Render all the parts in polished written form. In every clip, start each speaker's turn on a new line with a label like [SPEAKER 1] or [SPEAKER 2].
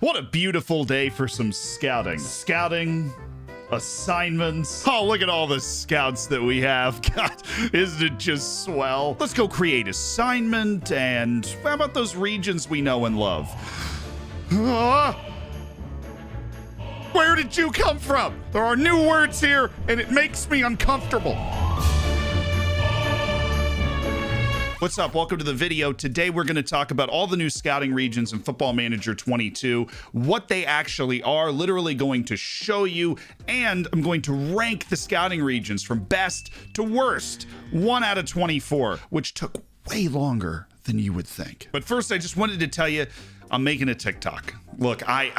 [SPEAKER 1] What a beautiful day for some scouting. Scouting, assignments. Oh, look at all the scouts that we have. God, isn't it just swell? Let's go create assignment, and how about those regions we know and love? Where did you come from? There are new words here, and it makes me uncomfortable. What's up? Welcome to the video. Today we're going to talk about all the new scouting regions in Football Manager 22, what they actually are, literally going to show you, and I'm going to rank the scouting regions from best to worst, 1 out of 24, which took way longer than you would think. But first, I just wanted to tell you, I'm making a TikTok. Look, I'm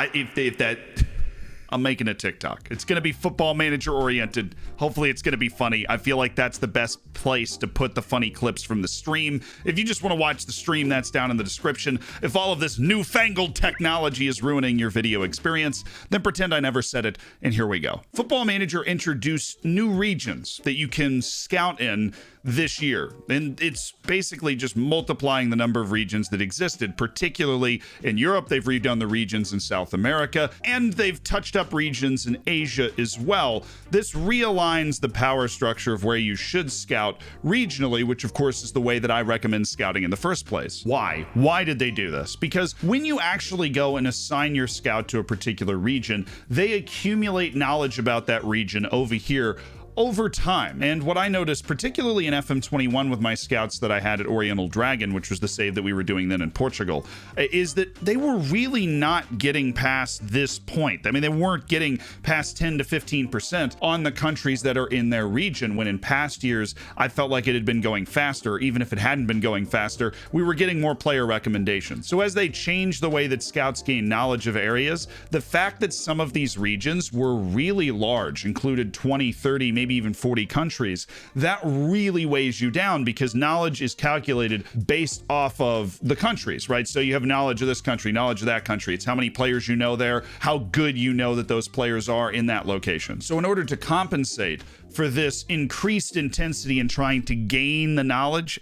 [SPEAKER 1] making a TikTok. It's going to be Football Manager oriented. Hopefully it's going to be funny. I feel like that's the best place to put the funny clips from the stream. If you just want to watch the stream, that's down in the description. If all of this newfangled technology is ruining your video experience, then pretend I never said it, and here we go. Football Manager introduced new regions that you can scout in this year, and it's basically just multiplying the number of regions that existed. Particularly in Europe, they've redone the regions in South America, and they've touched up regions in Asia as well. This realigns the power structure of where you should scout regionally, which of course is the way that I recommend scouting in the first place. Why did they do this? Because when you actually go and assign your scout to a particular region, they accumulate knowledge about that region over here over time. And what I noticed, particularly in FM21 with my scouts that I had at Oriental Dragon, which was the save that we were doing then in Portugal, is that they were really not getting past this point. I mean, they weren't getting past 10 to 15% on the countries that are in their region, when in past years, I felt like it had been going faster. Even if it hadn't been going faster, we were getting more player recommendations. So as they changed the way that scouts gain knowledge of areas, the fact that some of these regions were really large, included 20, 30, maybe even 40 countries, that really weighs you down, because knowledge is calculated based off of the countries, right? So you have knowledge of this country, knowledge of that country. It's how many players you know there, how good you know that those players are in that location. So in order to compensate for this increased intensity in trying to gain the knowledge,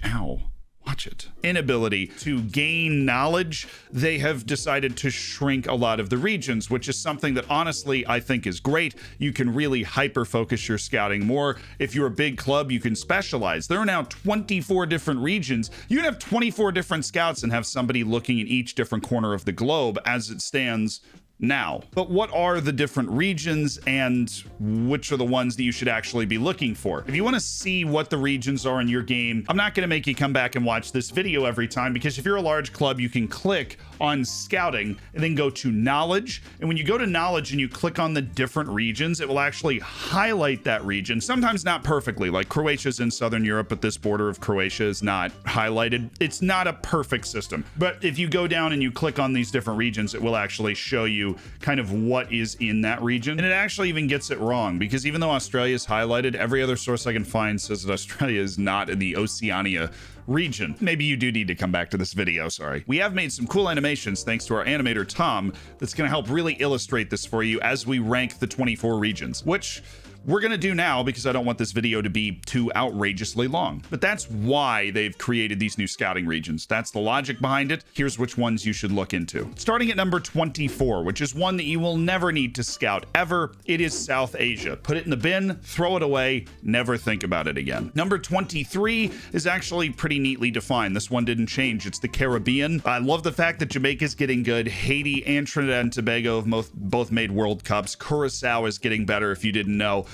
[SPEAKER 1] inability to gain knowledge, they have decided to shrink a lot of the regions, which is something that honestly I think is great. You can really hyper focus your scouting more. If you're a big club, you can specialize. There are now 24 different regions. You can have 24 different scouts and have somebody looking in each different corner of the globe as it stands now. But what are the different regions, and which are the ones that you should actually be looking for? If you want to see what the regions are in your game, I'm not going to make you come back and watch this video every time, because if you're a large club, you can click on scouting and then go to knowledge. And when you go to knowledge and you click on the different regions, it will actually highlight that region. Sometimes not perfectly, like Croatia's in Southern Europe, but this border of Croatia is not highlighted. It's not a perfect system. But if you go down and you click on these different regions, it will actually show you kind of what is in that region. And it actually even gets it wrong, because even though Australia is highlighted, every other source I can find says that Australia is not in the Oceania region. Maybe you do need to come back to this video, sorry. We have made some cool animations thanks to our animator Tom that's going to help really illustrate this for you as we rank the 24 regions, which we're going to do now because I don't want this video to be too outrageously long. But that's why they've created these new scouting regions. That's the logic behind it. Here's which ones you should look into. Starting at number 24, which is one that you will never need to scout ever. It is South Asia. Put it in the bin, throw it away, never think about it again. Number 23 is actually pretty neatly defined. This one didn't change. It's the Caribbean. I love the fact that Jamaica's getting good. Haiti and Trinidad and Tobago have both made World Cups. Curacao is getting better, if you didn't know.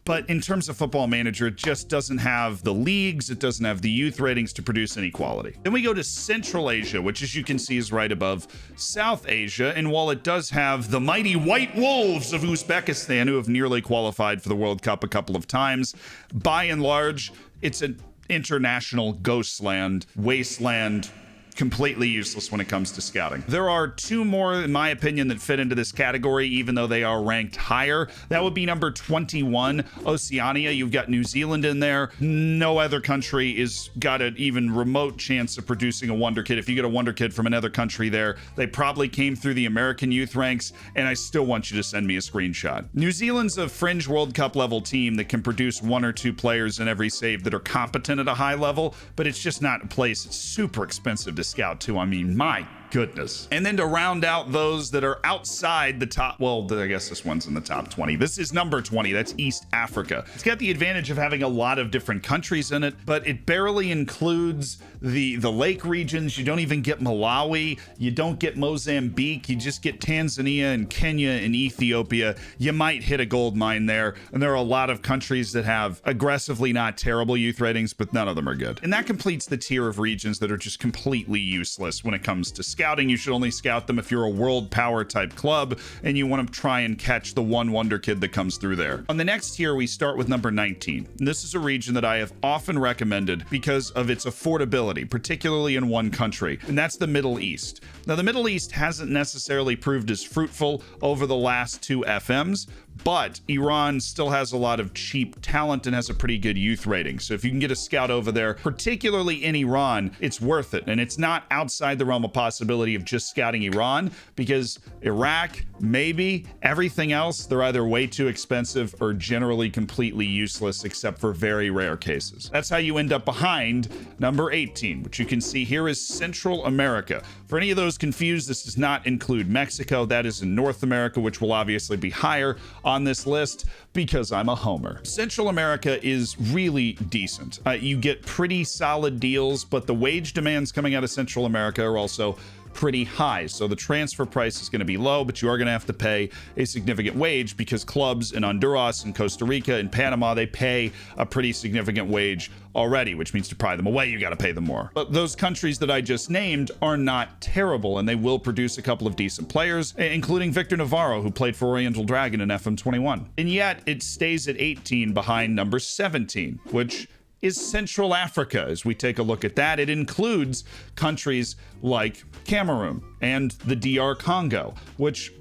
[SPEAKER 1] But in terms of Football Manager, it just doesn't have the leagues, it doesn't have the youth ratings to produce any quality. Then we go to Central Asia, which as you can see is right above South Asia. And while it does have the mighty White Wolves of Uzbekistan, who have nearly qualified for the World Cup a couple of times, by and large, it's an international ghost land, wasteland, completely useless when it comes to scouting. There are two more, in my opinion, that fit into this category, even though they are ranked higher. That would be number 21, Oceania. You've got New Zealand in there. No other country is got an even remote chance of producing a wonder kid. If you get a wonder kid from another country there, they probably came through the American youth ranks, and I still want you to send me a screenshot. New Zealand's a fringe World Cup level team that can produce one or two players in every save that are competent at a high level, but it's just not a place. It's super expensive to scout to. I mean, my goodness. And then to round out those that are outside the top, well, I guess this one's in the top 20. This is number 20. That's East Africa. It's got the advantage of having a lot of different countries in it, but it barely includes the lake regions. You don't even get Malawi. You don't get Mozambique. You just get Tanzania and Kenya and Ethiopia. You might hit a gold mine there. And there are a lot of countries that have aggressively not terrible youth ratings, but none of them are good. And that completes the tier of regions that are just completely useless when it comes to scouting. You should only scout them if you're a world power type club and you want to try and catch the one wonder kid that comes through there. On the next tier, we start with number 19. And this is a region that I have often recommended because of its affordability, particularly in one country, and that's the Middle East. Now, the Middle East hasn't necessarily proved as fruitful over the last two FMs, but Iran still has a lot of cheap talent and has a pretty good youth rating. So if you can get a scout over there, particularly in Iran, it's worth it. And it's not outside the realm of possibility of just scouting Iran, because Iraq, maybe. Everything else, they're either way too expensive or generally completely useless, except for very rare cases. That's how you end up behind number 18, which you can see here is Central America. For any of those confused, this does not include Mexico. That is in North America, which will obviously be higher on this list because I'm a homer. Central America is really decent. You get pretty solid deals, but the wage demands coming out of Central America are also pretty high. So the transfer price is going to be low, but you are going to have to pay a significant wage because clubs in Honduras and Costa Rica and Panama, they pay a pretty significant wage already, which means to pry them away, you got to pay them more. But those countries that I just named are not terrible, and they will produce a couple of decent players, including Victor Navarro, who played for Oriental Dragon in FM21. And yet it stays at 18 behind number 17, which is Central Africa. As we take a look at that, it includes countries like Cameroon and the DR Congo, which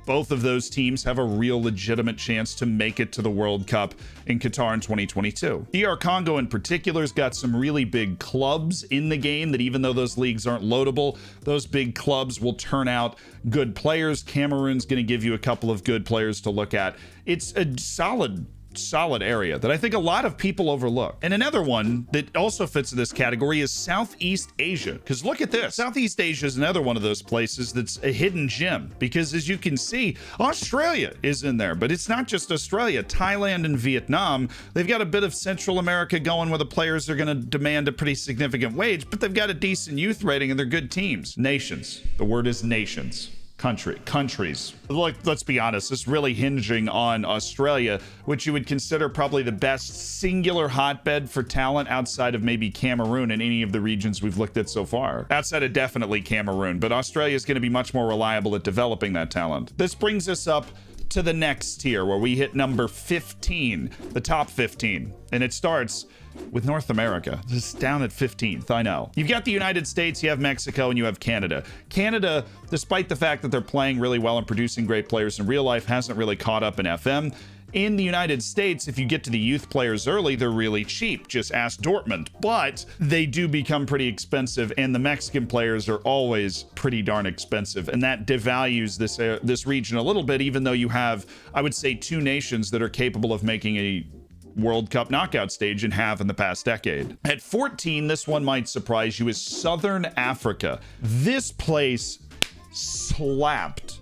[SPEAKER 1] both of those teams have a real legitimate chance to make it to the World Cup in Qatar in 2022. DR Congo in particular has got some really big clubs in the game that, even though those leagues aren't loadable, those big clubs will turn out good players. Cameroon's going to give you a couple of good players to look at. It's a solid area that I think a lot of people overlook. And another one that also fits in this category is Southeast Asia, because look at this. Southeast Asia is another one of those places that's a hidden gem, because as you can see, Australia is in there, but it's not just Australia. Thailand and Vietnam, they've got a bit of Central America going where the players are going to demand a pretty significant wage, but they've got a decent youth rating and they're good teams. Nations. The word is nations. Countries. Like, let's be honest, it's really hinging on Australia, which you would consider probably the best singular hotbed for talent outside of maybe Cameroon in any of the regions we've looked at so far. Outside of definitely Cameroon, but Australia is going to be much more reliable at developing that talent. This brings us up to the next tier where we hit number 15, the top 15, and it starts with North America. This is down at 15th, I know. You've got the United States, you have Mexico, and you have Canada. Canada, despite the fact that they're playing really well and producing great players in real life, hasn't really caught up in FM. In the United States, if you get to the youth players early, they're really cheap. Just ask Dortmund. But they do become pretty expensive, and the Mexican players are always pretty darn expensive, and that devalues this region a little bit, even though you have, I would say, two nations that are capable of making a World Cup knockout stage and have in the past decade. At 14, this one might surprise you, is Southern Africa. This place slapped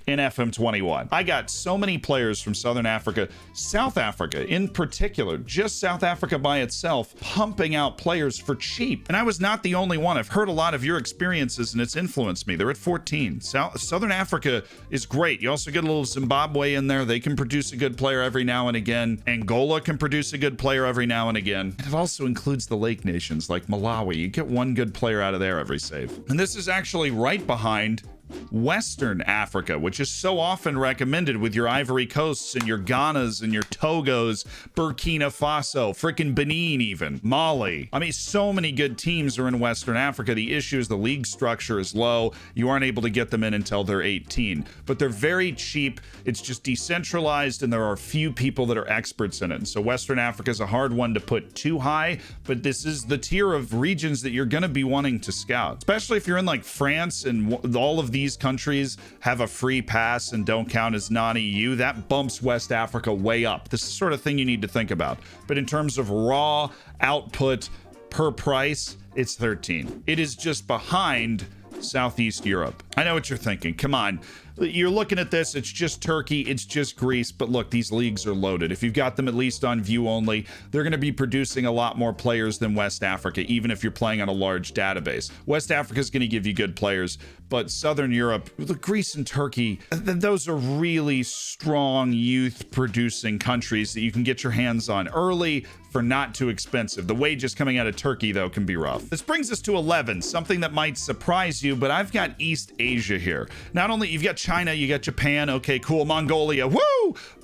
[SPEAKER 1] in FM21. I got so many players from Southern Africa, South Africa in particular, just South Africa by itself, pumping out players for cheap. And I was not the only one. I've heard a lot of your experiences and it's influenced me. They're at 14. Southern Africa is great. You also get a little Zimbabwe in there. They can produce a good player every now and again. Angola can produce a good player every now and again. And it also includes the lake nations like Malawi. You get one good player out of there every save. And this is actually right behind Western Africa, which is so often recommended with your Ivory Coasts and your Ghanas and your Togos, Burkina Faso, frickin' Benin even, Mali. I mean, so many good teams are in Western Africa. The issue is the league structure is low. You aren't able to get them in until they're 18, but they're very cheap. It's just decentralized and there are few people that are experts in it. And so Western Africa is a hard one to put too high, but this is the tier of regions that you're going to be wanting to scout, especially if you're in like France and all of these countries have a free pass and don't count as non-EU. That bumps West Africa way up. This is the sort of thing you need to think about. But in terms of raw output per price, it's 13. It is just behind Southeast Europe. I know what you're thinking. Come on. You're looking at this, it's just Turkey, it's just Greece, but look, these leagues are loaded. If you've got them at least on view only, they're going to be producing a lot more players than West Africa, even if you're playing on a large database. West Africa is going to give you good players, but Southern Europe, Greece and Turkey, those are really strong youth-producing countries that you can get your hands on early for not too expensive. The wages coming out of Turkey, though, can be rough. This brings us to 11, something that might surprise you, but I've got East Asia here. Not only you've got China, you got Japan, okay, cool, Mongolia, woo!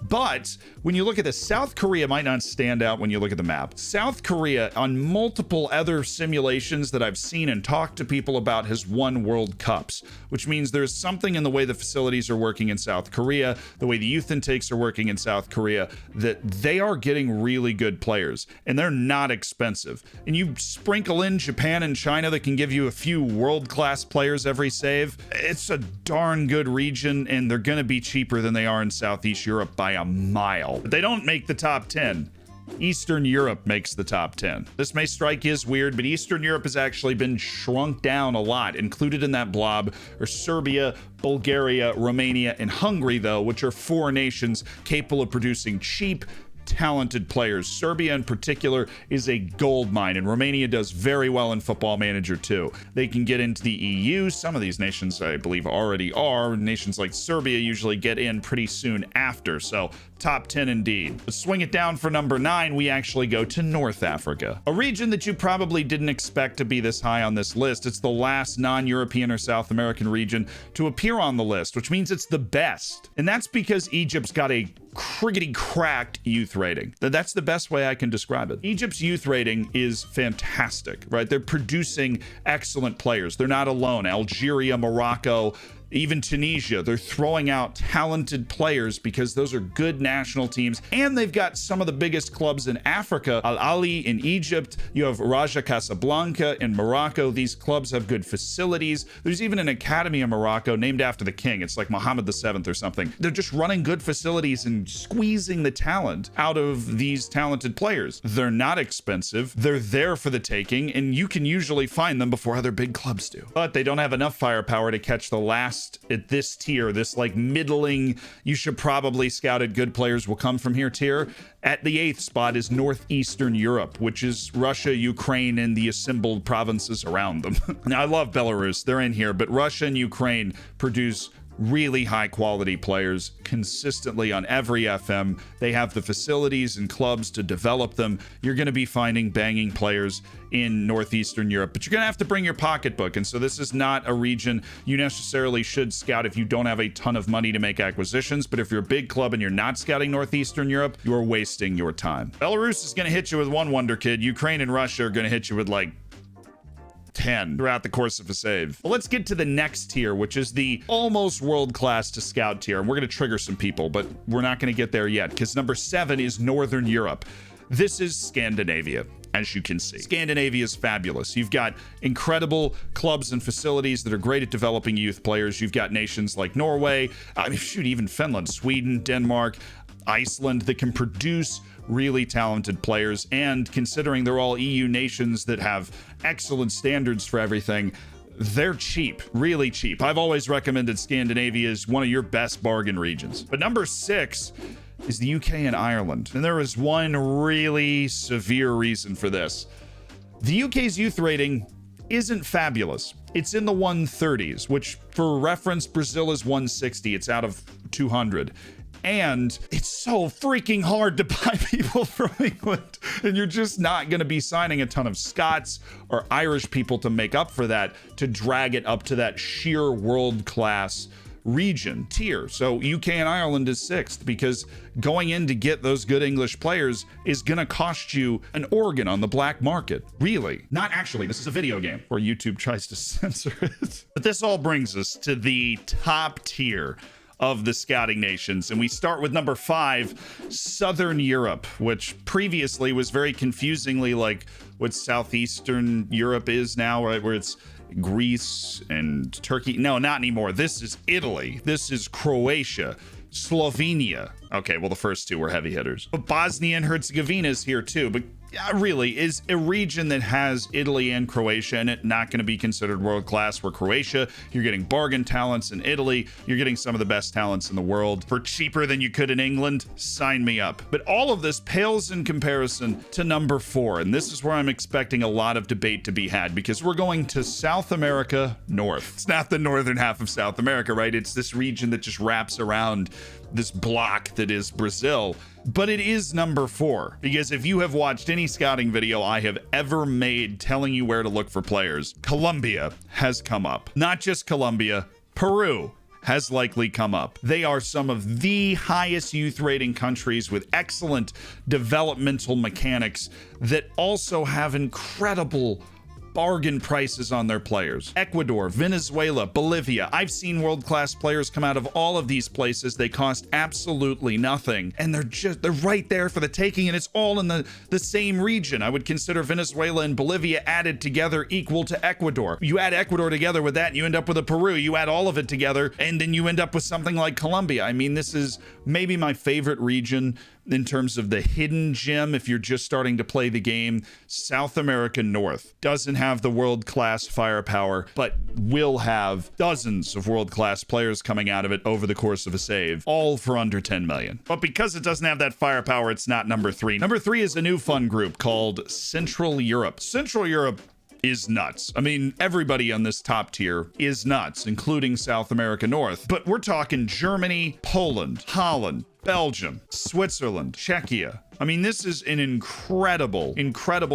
[SPEAKER 1] But when you look at this, South Korea might not stand out when you look at the map. South Korea, on multiple other simulations that I've seen and talked to people about, has won World Cups, which means there's something in the way the facilities are working in South Korea, the way the youth intakes are working in South Korea, that they are getting really good players, and they're not expensive. And you sprinkle in Japan and China that can give you a few world-class players every save. It's a darn good region, and they're going to be cheaper than they are in Southeast Europe by a mile. But they don't make the top 10. Eastern Europe makes the top 10. This may strike you as weird, but Eastern Europe has actually been shrunk down a lot. Included in that blob are Serbia, Bulgaria, Romania, and Hungary, though, which are 4 nations capable of producing cheap, talented players. Serbia in particular is a gold mine, and Romania does very well in Football Manager too. They can get into the EU. Some of these nations, I believe, already are. Nations like Serbia usually get in pretty soon after, so top 10 indeed. Let's swing it down for number 9. We actually go to North Africa, a region that you probably didn't expect to be this high on this list. It's the last non-European or South American region to appear on the list, which means it's the best. And that's because Egypt's got a criggity cracked youth rating. That's the best way I can describe it. Egypt's youth rating is fantastic, right? They're producing excellent players. They're not alone. Algeria, Morocco, even Tunisia, they're throwing out talented players because those are good national teams. And they've got some of the biggest clubs in Africa. Al Ahly in Egypt. You have Raja Casablanca in Morocco. These clubs have good facilities. There's even an academy in Morocco named after the king. It's like Mohammed VII or something. They're just running good facilities and squeezing the talent out of these talented players. They're not expensive. They're there for the taking, and you can usually find them before other big clubs do. But they don't have enough firepower to catch the last at this tier, this like middling, you should probably scout at good players will come from here tier. At the 8th spot is Northeastern Europe, which is Russia, Ukraine, and the assembled provinces around them. Now, I love Belarus. They're in here, but Russia and Ukraine produce really high quality players consistently on every FM. They have the facilities and clubs to develop them. You're going to be finding banging players in Northeastern Europe, but you're going to have to bring your pocketbook. And so this is not a region you necessarily should scout if you don't have a ton of money to make acquisitions. But if you're a big club and you're not scouting Northeastern Europe, you're wasting your time. Belarus is going to hit you with one wonder kid. Ukraine and Russia are going to hit you with like 10 throughout the course of a save. Well, let's get to the next tier, which is the almost world-class to scout tier. And we're going to trigger some people, but we're not going to get there yet because number 7 is Northern Europe. This is Scandinavia, as you can see. Scandinavia is fabulous. You've got incredible clubs and facilities that are great at developing youth players. You've got nations like Norway, even Finland, Sweden, Denmark, Iceland that can produce really talented players. And considering they're all EU nations that have excellent standards for everything, they're cheap, really cheap. I've always recommended Scandinavia as one of your best bargain regions. But number 6 is the UK and Ireland. And there is one really severe reason for this. The UK's youth rating isn't fabulous. It's in the 130s, which for reference, Brazil is 160. It's out of 200. And it's so freaking hard to buy people from England. And you're just not going to be signing a ton of Scots or Irish people to make up for that, to drag it up to that sheer world-class region tier. So UK and Ireland is 6th because going in to get those good English players is going to cost you an organ on the black market. Really. Not actually. This is a video game where YouTube tries to censor it. But this all brings us to the top tier of the scouting nations. And we start with number 5, Southern Europe, which previously was very confusingly like what Southeastern Europe is now, right? Where it's Greece and Turkey. No, not anymore. This is Italy. This is Croatia, Slovenia. Okay, well, the first two were heavy hitters. But Bosnia and Herzegovina is here too. But really is a region that has Italy and Croatia in it, not going to be considered world-class. Where Croatia, you're getting bargain talents. In Italy, you're getting some of the best talents in the world for cheaper than you could in England. Sign me up. But all of this pales in comparison to number 4, and this is where I'm expecting a lot of debate to be had, because we're going to South America North. It's not the northern half of South America, right? It's this region that just wraps around this block that is Brazil. But it is number 4, because if you have watched any scouting video I have ever made telling you where to look for players, Colombia has come up. Not just Colombia, Peru has likely come up. They are some of the highest youth rating countries with excellent developmental mechanics that also have incredible bargain prices on their players. Ecuador, Venezuela, Bolivia. I've seen world-class players come out of all of these places. They cost absolutely nothing, and they're right there for the taking, and it's all in the same region. I would consider Venezuela and Bolivia added together equal to Ecuador. You add Ecuador together with that, and you end up with a Peru. You add all of it together, and then you end up with something like Colombia. I mean, this is maybe my favorite region in terms of the hidden gem if you're just starting to play the game. South America North doesn't have the world-class firepower, but will have dozens of world-class players coming out of it over the course of a save, all for under 10 million. But because it doesn't have that firepower, it's not number 3. Number 3 is a new fun group called Central Europe. Central Europe is nuts. I mean, everybody on this top tier is nuts, including South America North. But we're talking Germany, Poland, Holland, Belgium, Switzerland, Czechia. I mean, this is an incredible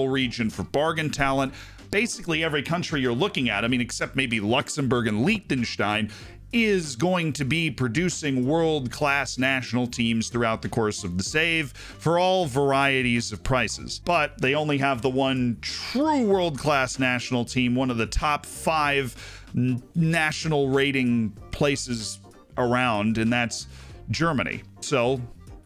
[SPEAKER 1] region for bargain talent. Basically every country you're looking at, I mean, except maybe Luxembourg and Liechtenstein, is going to be producing world-class national teams throughout the course of the save for all varieties of prices. But they only have the one true world-class national team, one of the top 5 national rating places around, and that's Germany. So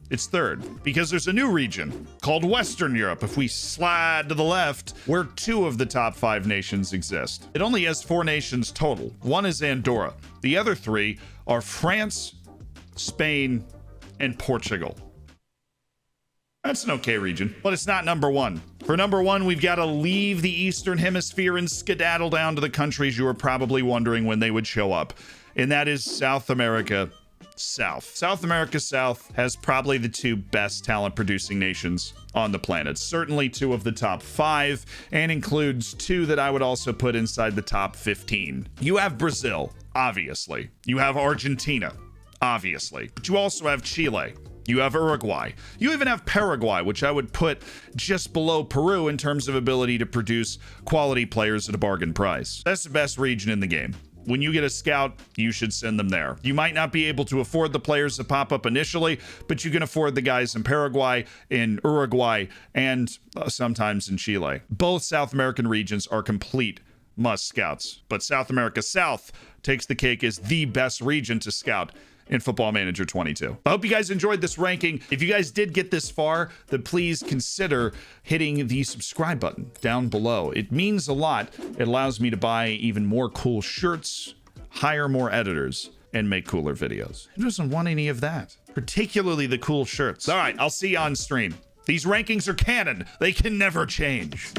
[SPEAKER 1] it's 3rd, because there's a new region called Western Europe, if we slide to the left, where 2 of the top 5 nations exist. It only has 4 nations total. One is Andorra. The other 3 are France, Spain, and Portugal. That's an okay region, but it's not number 1. For number 1, we've got to leave the Eastern Hemisphere and skedaddle down to the countries you were probably wondering when they would show up, and that is South America South. South America South has probably the 2 best talent producing nations on the planet. Certainly 2 of the top 5, and includes 2 that I would also put inside the top 15. You have Brazil, obviously. You have Argentina, obviously. But you also have Chile. You have Uruguay. You even have Paraguay, which I would put just below Peru in terms of ability to produce quality players at a bargain price. That's the best region in the game. When you get a scout, you should send them there. You might not be able to afford the players that pop up initially, but you can afford the guys in Paraguay, in Uruguay, and sometimes in Chile. Both South American regions are complete must scouts, but South America South takes the cake as the best region to scout in Football Manager 22. I hope you guys enjoyed this ranking. If you guys did get this far, then please consider hitting the subscribe button down below. It means a lot. It allows me to buy even more cool shirts, hire more editors, and make cooler videos. Who doesn't want any of that? Particularly the cool shirts. All right, I'll see you on stream. These rankings are canon. They can never change.